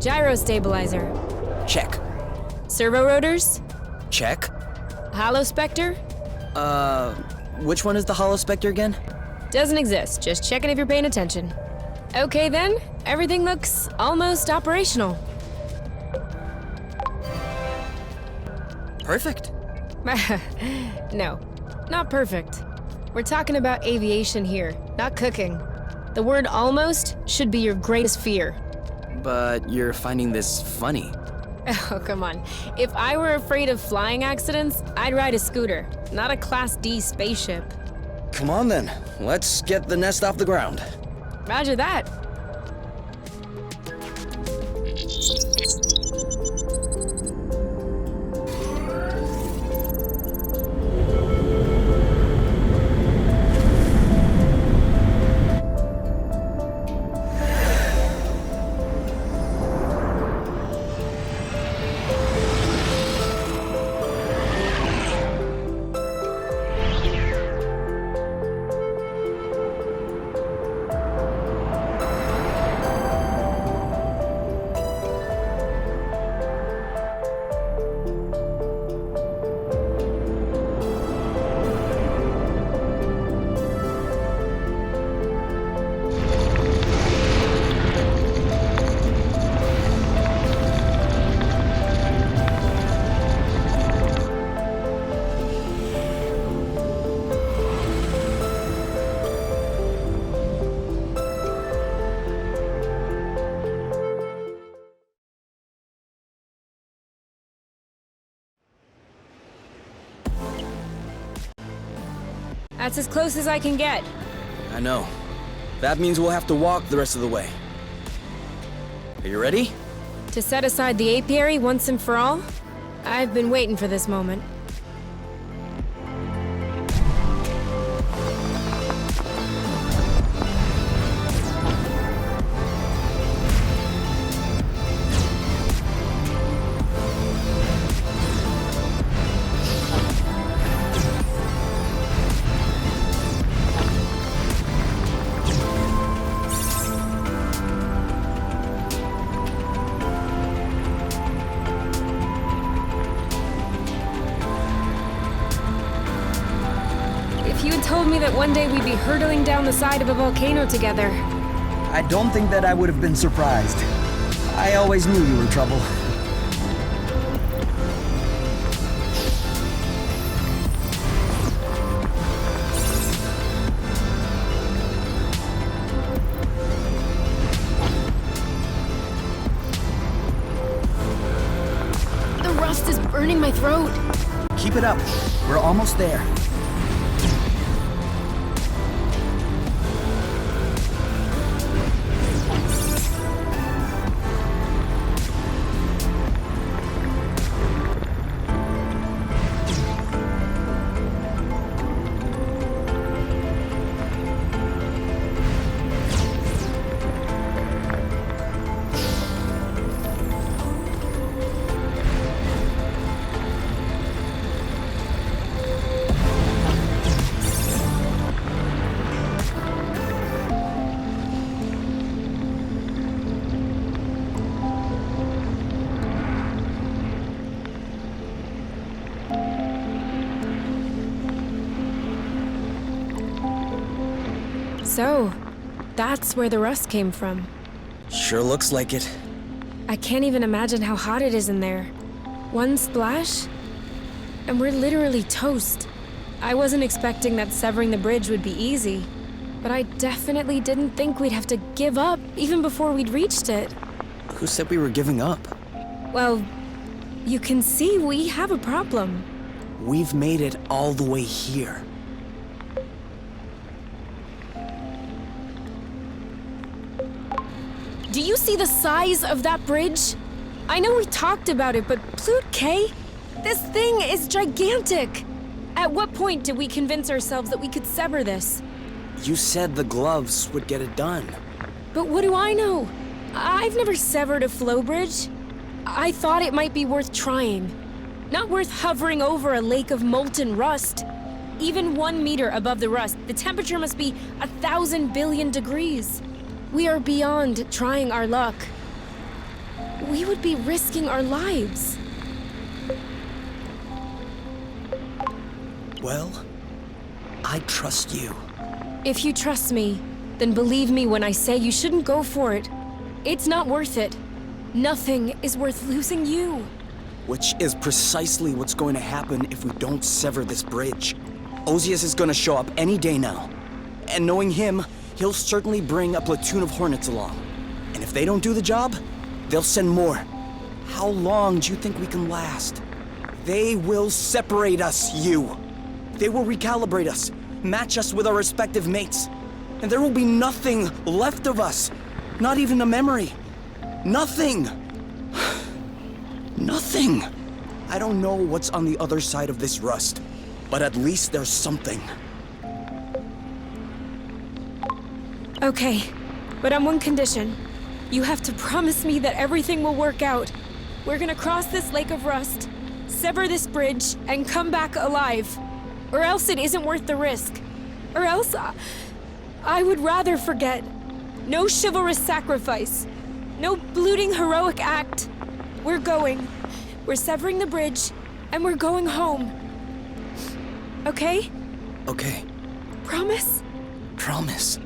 Gyro stabilizer. Check. Servo rotors? Check. Holospector? Which one is the holospector again? Doesn't exist, just checking if you're paying attention. Okay then, everything looks almost operational. Perfect. No, not perfect. We're talking about aviation here, not cooking. The word almost should be your greatest fear. But you're finding this funny. Oh, come on. If I were afraid of flying accidents, I'd ride a scooter, not a Class D spaceship. Come on then, let's get the nest off the ground. Roger that. That's as close as I can get. I know. That means we'll have to walk the rest of the way. Are you ready? To set aside the apiary once and for all? I've been waiting for this moment. If you had told me that one day we'd be hurtling down the side of a volcano together. I don't think that I would have been surprised. I always knew you were trouble. The rust is burning my throat. Keep it up. We're almost there. So, that's where the rust came from. Sure looks like it. I can't even imagine how hot it is in there. One splash, and we're literally toast. I wasn't expecting that severing the bridge would be easy, but I definitely didn't think we'd have to give up even before we'd reached it. Who said we were giving up? Well, you can see we have a problem. We've made it all the way here. Do you see the size of that bridge? I know we talked about it, but Flutue, this thing is gigantic. At what point did we convince ourselves that we could sever this? You said the gloves would get it done. But what do I know? I've never severed a flow bridge. I thought it might be worth trying. Not worth hovering over a lake of molten rust. Even 1 meter above the rust, the temperature must be 1,000 billion degrees. We are beyond trying our luck. we would be risking our lives. Well, I trust you. If you trust me, then believe me when I say you shouldn't go for it. It's not worth it. Nothing is worth losing you. Which is precisely what's going to happen if we don't sever this bridge. Ozias is gonna show up any day now. And knowing him, he'll certainly bring a platoon of Hornets along. And if they don't do the job, they'll send more. How long do you think we can last? They will separate us, you. They will recalibrate us, match us with our respective mates. And there will be nothing left of us. Not even a memory. Nothing. Nothing. I don't know what's on the other side of this rust, but at least there's something. Okay, but on one condition. You have to promise me that everything will work out. We're gonna cross this lake of rust, sever this bridge, and come back alive. Or else it isn't worth the risk. Or else I would rather forget. No chivalrous sacrifice. No blooding heroic act. We're going. We're severing the bridge, and we're going home. Okay? Okay. Promise? Promise.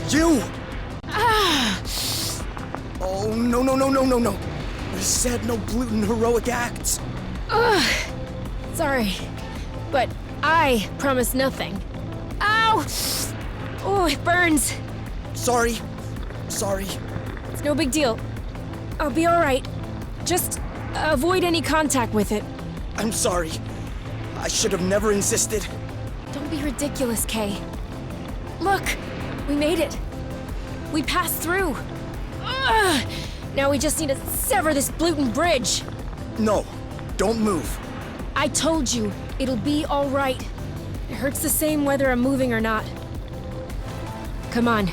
You! Oh, no, no, no, no, no, no. I said no gluten heroic acts. Sorry, but I promise nothing. Ow! Oh, it burns. Sorry. Sorry. It's no big deal. I'll be all right. Just avoid any contact with it. I'm sorry. I should have never insisted. Don't be ridiculous, Kay. Look, we made it. We passed through. Ugh! Now we just need to sever this gluten bridge. No, don't move. I told you, it'll be all right. It hurts the same whether I'm moving or not. Come on.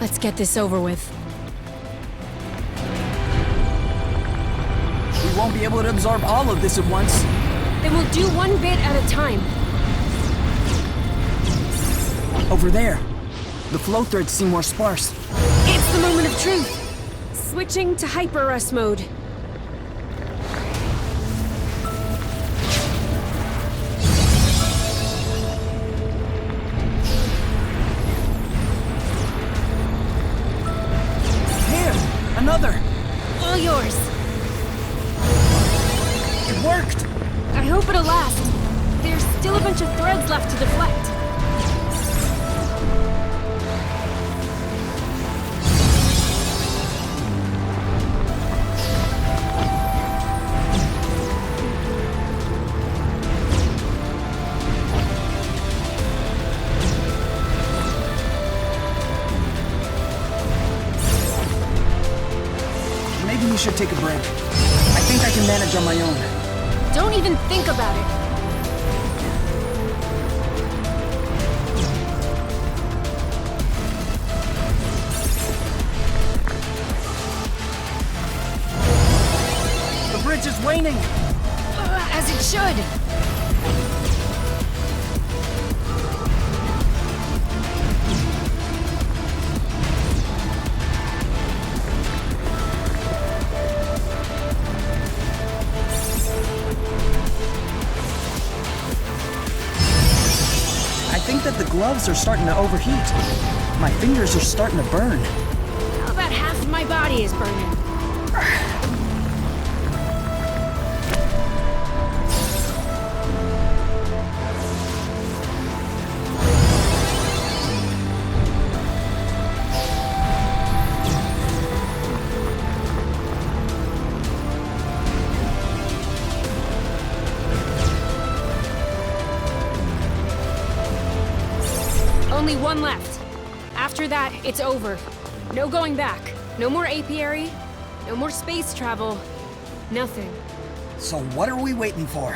Let's get this over with. We won't be able to absorb all of this at once. Then we'll do one bit at a time. Over there. The flow threads seem more sparse. It's the moment of truth. Switching to hyper-rust mode. Here! Another! All yours. It worked! I hope it'll last. There's still a bunch of threads left to deflect. Maybe we should take a break. I think I can manage on my own. Don't even think about it. The bridge is waning! As it should. think that the gloves are starting to overheat. My fingers are starting to burn. How about half of my body is burning? Only one left. After that, it's over. No going back. No more apiary. No more space travel. Nothing. So what are we waiting for?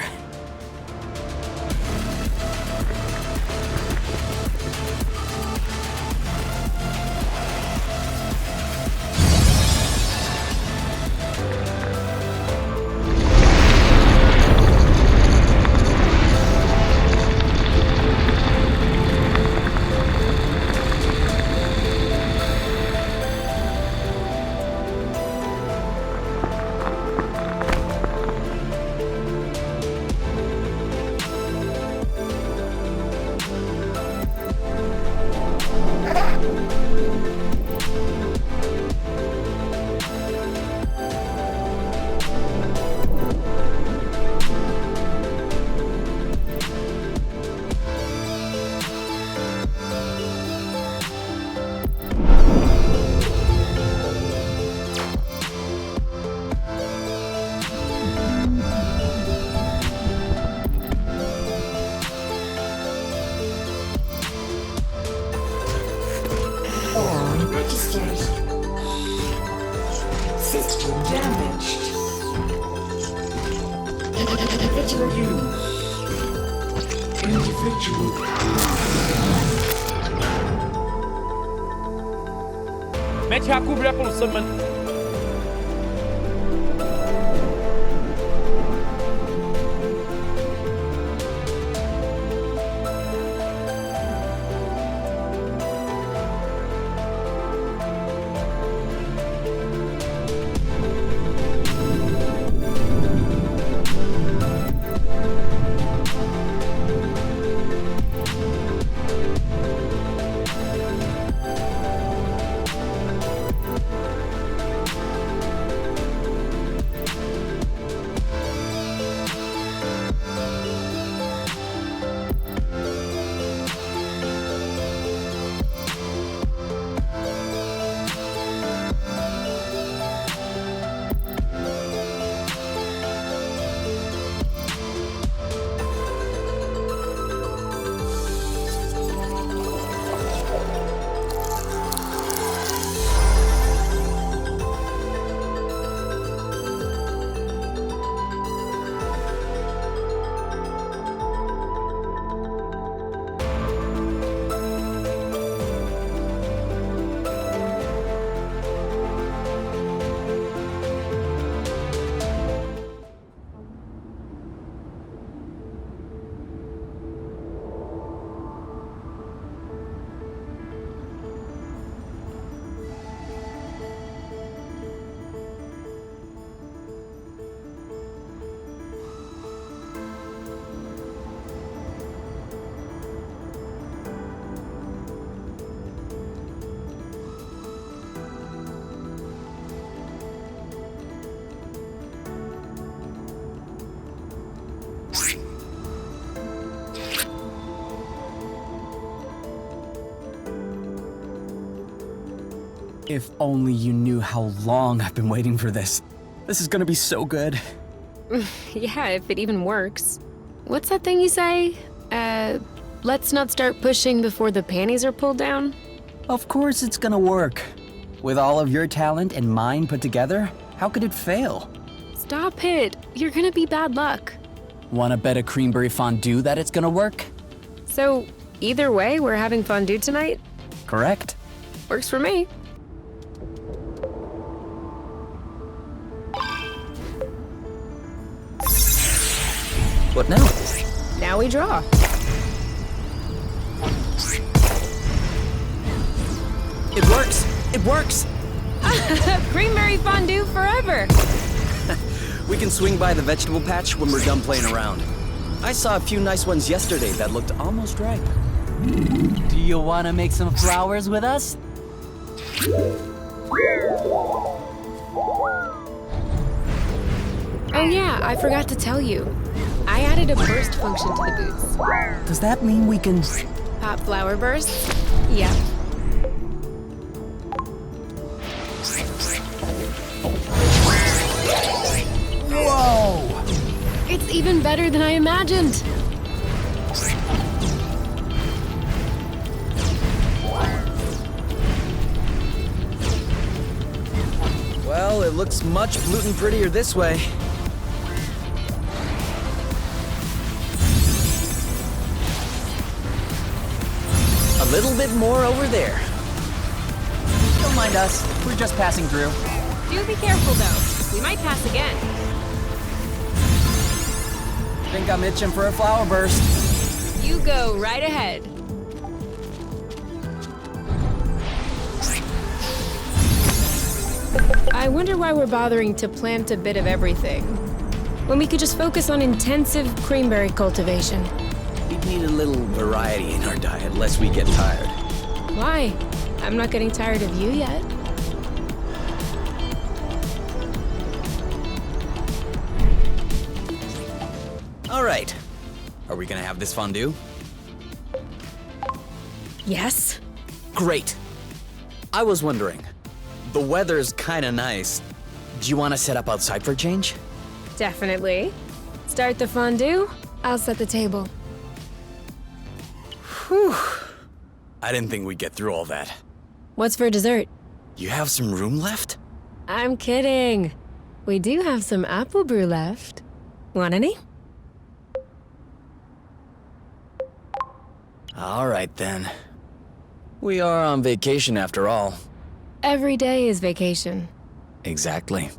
Registered. System damaged. Individual use. Individual. Mete a cobrir a poluição, mano. If only you knew how long I've been waiting for this. This is gonna be so good. Yeah, if it even works. What's that thing you say? Let's not start pushing before the panties are pulled down? Of course it's gonna work. With all of your talent and mine put together, how could it fail? Stop it. You're gonna be bad luck. Wanna bet a creamberry fondue that it's gonna work? So, either way, we're having fondue tonight? Correct. Works for me. What now? Now we draw. It works! It works! Creamery fondue forever! We can swing by the vegetable patch when we're done playing around. I saw a few nice ones yesterday that looked almost ripe. Do you want to make some flowers with us? Oh yeah, I forgot to tell you. I added a burst function to the boots. Does that mean we can... Pop flower bursts? Yep. Whoa! It's even better than I imagined. Well, it looks much Flutue prettier this way. A little bit more over there. Don't mind us. We're just passing through. Do be careful though. We might pass again. Think I'm itching for a flower burst. You go right ahead. I wonder why we're bothering to plant a bit of everything, when we could just focus on intensive creamberry cultivation. We'd need a little variety in our diet lest we get tired. Why? I'm not getting tired of you yet. All right. Are we gonna have this fondue? Yes? Great. I was wondering, the weather's kinda nice. Do you wanna set up outside for a change? Definitely. Start the fondue, I'll set the table. Whew. I didn't think we'd get through all that. What's for dessert? You have some room left? I'm kidding. We do have some apple brew left. Want any? All right then. We are on vacation after all. Every day is vacation. Exactly.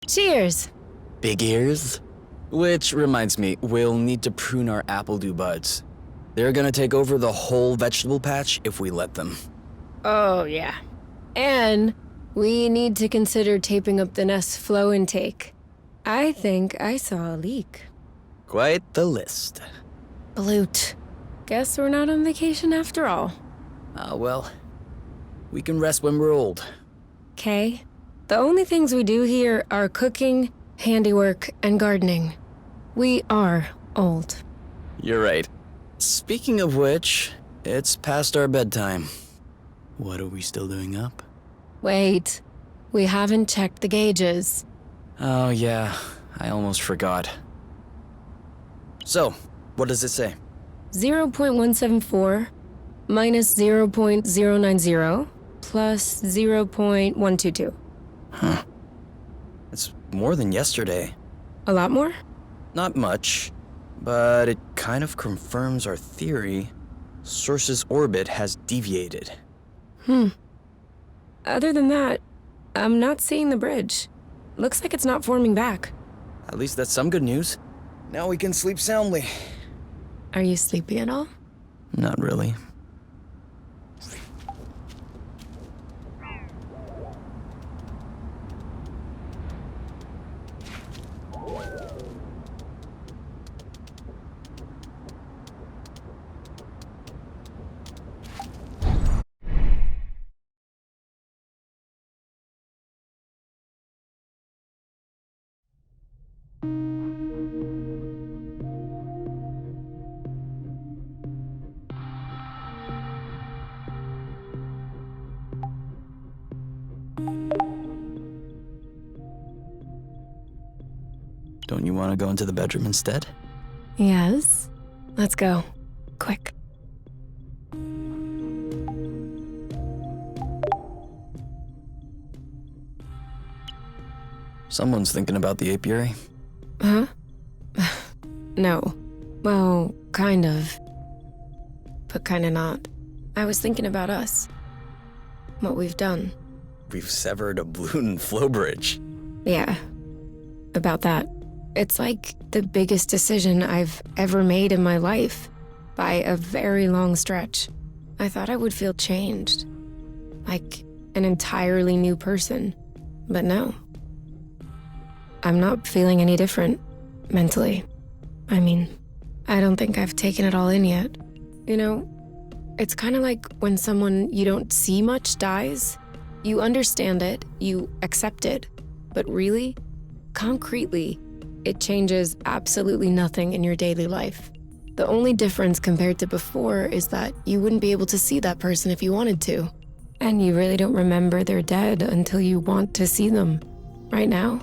Cheers! Big ears? Which reminds me, we'll need to prune our apple dew buds. They're gonna take over the whole vegetable patch if we let them. Oh, yeah. And we need to consider taping up the nest flow intake. I think I saw a leak. Quite the list. Blute. Guess we're not on vacation after all. Ah, well, we can rest when we're old. Okay. The only things we do here are cooking, handiwork, and gardening. We are old. You're right. Speaking of which, it's past our bedtime. What are we still doing up? Wait. We haven't checked the gauges. Oh yeah, I almost forgot. So, what does it say? 0.174 minus 0.090 plus 0.122. Huh. It's more than yesterday. A lot more? Not much, but it kind of confirms our theory. Source's orbit has deviated. Other than that, I'm not seeing the bridge. Looks like it's not forming back. At least that's some good news. Now we can sleep soundly. Are you sleepy at all? Not really. Don't you want to go into the bedroom instead? Yes. Let's go. Quick. Someone's thinking about the apiary. Huh? No. Well, kind of. But kinda not. I was thinking about us. What we've done. We've severed a Bluten flow bridge. Yeah. About that. It's like the biggest decision I've ever made in my life. By a very long stretch. I thought I would feel changed. Like an entirely new person. But no. I'm not feeling any different. Mentally. I mean, I don't think I've taken it all in yet. You know, it's kind of like when someone you don't see much dies. You understand it, you accept it, but really, concretely, it changes absolutely nothing in your daily life. The only difference compared to before is that you wouldn't be able to see that person if you wanted to. And you really don't remember they're dead until you want to see them. Right now,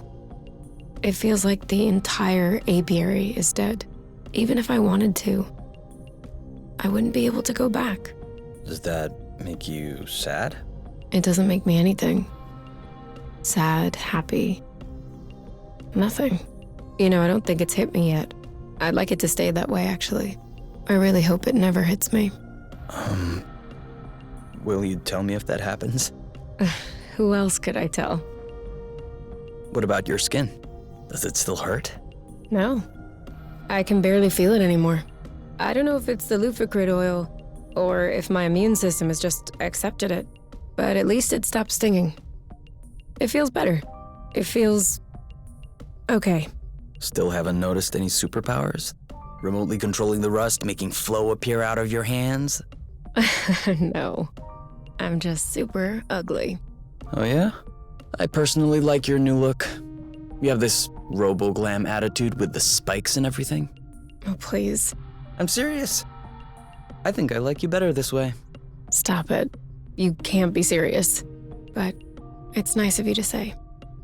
it feels like the entire apiary is dead. Even if I wanted to, I wouldn't be able to go back. Does that make you sad? It doesn't make me anything. Sad, happy, nothing. You know, I don't think it's hit me yet. I'd like it to stay that way, actually. I really hope it never hits me. Will you tell me if that happens? Who else could I tell? What about your skin? Does it still hurt? No. I can barely feel it anymore. I don't know if it's the lute oil, or if my immune system has just accepted it, but at least it stopped stinging. It feels better. It feels okay. Still haven't noticed any superpowers? Remotely controlling the rust, making flow appear out of your hands? No. I'm just super ugly. Oh yeah? I personally like your new look. You have this robo-glam attitude with the spikes and everything. Oh, please. I'm serious. I think I like you better this way. Stop it. You can't be serious. But it's nice of you to say.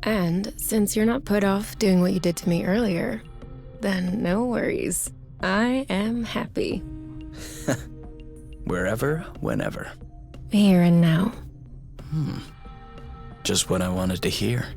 And since you're not put off doing what you did to me earlier, then no worries. I am happy. Wherever, whenever. Here and now. Just what I wanted to hear.